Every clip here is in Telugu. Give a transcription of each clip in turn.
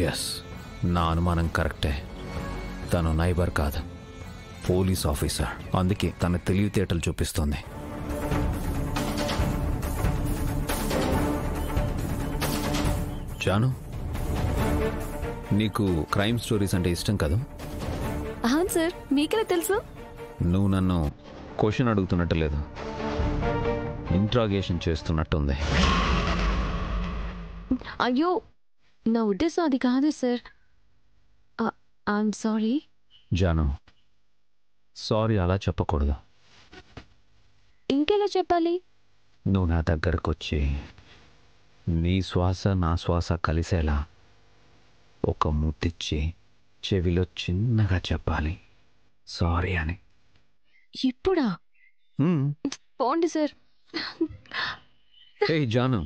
ఎస్, నా అనుమానం కరెక్టే. తను నైబర్ కాదు, పోలీస్ ఆఫీసర్. అందుకే తన తెలివితేటలు చూపిస్తోంది. జాను, నీకు క్రైమ్ స్టోరీస్ అంటే ఇష్టం కదా? అవును సార్, మీకెలా తెలుసు? నువ్వు నన్ను క్వశ్చన్ అడుగుతున్నట్టు లేదు, ఇంట్రాగేషన్ చేస్తున్నట్టుంది. అయ్యో, నా ఉద్దేశం అది కాదు sir. I'm sorry. Janu, sorry అలా చెప్పకూడదు. ఇంకెలా చెప్పాలి? నువ్వు నా దగ్గరకు వచ్చి నీ శ్వాస నా శ్వాస కలిసేలా ఒక ముద్దిచ్చి చెవిలో చిన్నగా చెప్పాలి సారీ అని. ఇప్పుడా? పోండి సార్. ఏ Janu,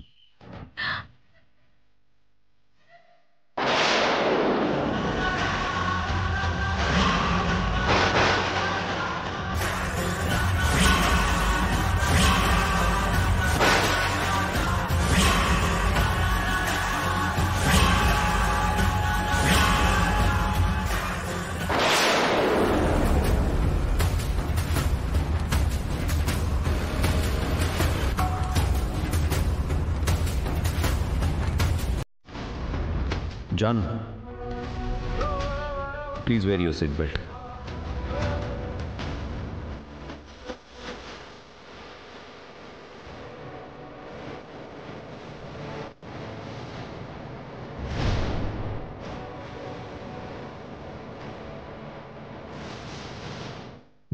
Janu, please wear your seat belt.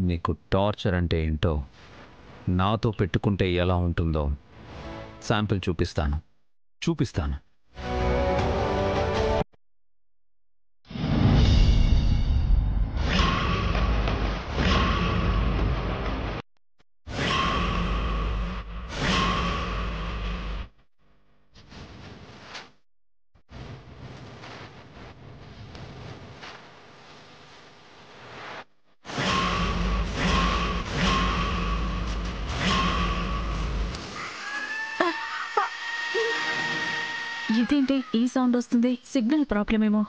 నీకు టార్చర్ అంటే ఏంటో, నాతో పెట్టుకుంటే ఎలా ఉంటుందో శాంపిల్ చూపిస్తాను. ఇదేంటి ఈ సౌండ్ వస్తుంది? సిగ్నల్ ప్రాబ్లం ఏమో.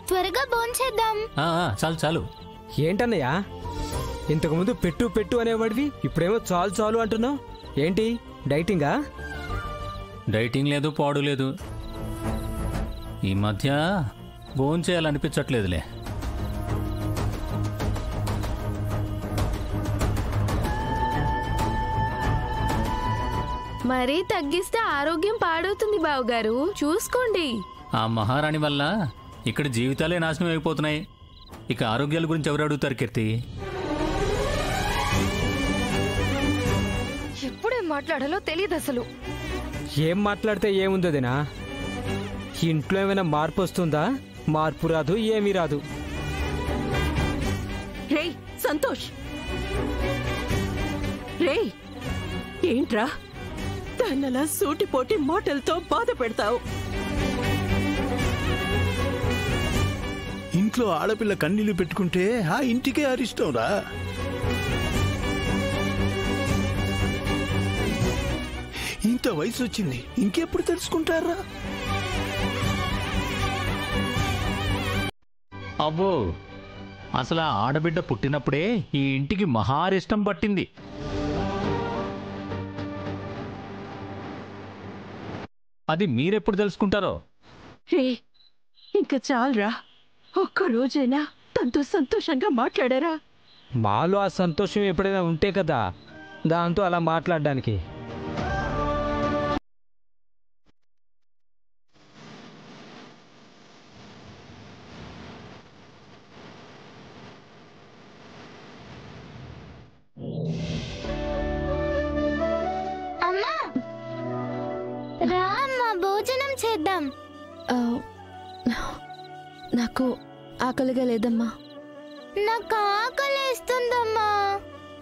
త్వరగా భోంచేద్దాం. చాలు చాలు. ఏంటన్నయ్యా, ఇంతకుముందు పెట్టు పెట్టు అనేవాడివి, ఇప్పుడేమో చాలు చాలు అంటున్నావు. ఏంటి డైటింగా? డైటింగ్ లేదు, పాడు లేదు. ఈ మధ్య భోంచేయాలనిపించట్లేదులే. మరీ తగ్గిస్తే ఆరోగ్యం పాడవుతుంది బావగారు, చూసుకోండి. ఆ మహారాణి వల్ల ఇక్కడ జీవితాలే నాశనం అయిపోతున్నాయి. ఇక ఆరోగ్యాల గురించి ఎవరు అడుగుతారు కీర్తి? ఎప్పుడేం మాట్లాడాలో తెలియదు అసలు. ఏం మాట్లాడితే ఏముందదినా? ఇంట్లో ఏమైనా మార్పు వస్తుందా? మార్పు రాదు, ఏమీ రాదు. రేయ్ సంతోష్, రేయ్ ఏంట్రా దాన్నలా సూటిపోటి మాటలతో బాధ పెడతావు? ఇంట్లో ఆడపిల్ల కన్నీళ్లు పెట్టుకుంటే ఆ ఇంటికే అరిష్టం రా. ఇంత వయసు వచ్చింది, ఇంకెప్పుడు తెలుసుకుంటారా? అబ్బో, అసలు ఆ ఆడబిడ్డ పుట్టినప్పుడే ఈ ఇంటికి మహారిష్టం పట్టింది. అది మీరెప్పుడు తెలుసుకుంటారో? రే ఇంకా చాలరా, ఒక్కరోజైనా తనతో సంతోషంగా మాట్లాడారా? మాలో ఆ సంతోషం ఎప్పుడైనా ఉంటే కదా దాంతో అలా మాట్లాడడానికి. అమ్మా రా అమ్మా, భోజనం చేద్దాం. నాకు ఆకలిగా లేదమ్మా. నాకు ఆకలేస్తుందమ్మా.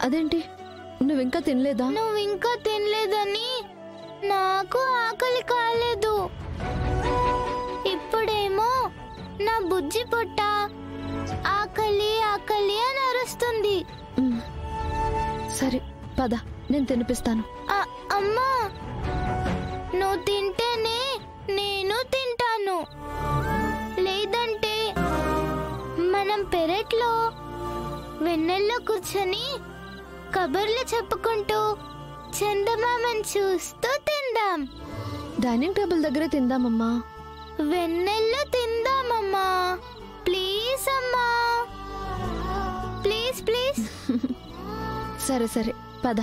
అదేంటి, నువ్వింకా తినలేదా? నువ్వింకా తినలేదని నాకు ఆకలి కాలేదు. ఇప్పుడేమో నా బుజ్జి పొట్ట ఆకలి ఆకలి అని అరుస్తుంది. సరే పద, నేను తినిపిస్తాను. అమ్మా, నువ్వు తింటేనే నేను తింటాను. లేదంటే మనం పెరట్లో వెన్నెల్లో కూర్చొని కబుర్లు చెప్పుకుంటూ చందమామని చూస్తూ తిందాం. డైనింగ్ టేబుల్ దగ్గర తిందామమ్మా. వెన్నెల్లో తిందామమ్మా. ప్లీజ్ అమ్మా, ప్లీజ్ ప్లీజ్. సరే సరే పద.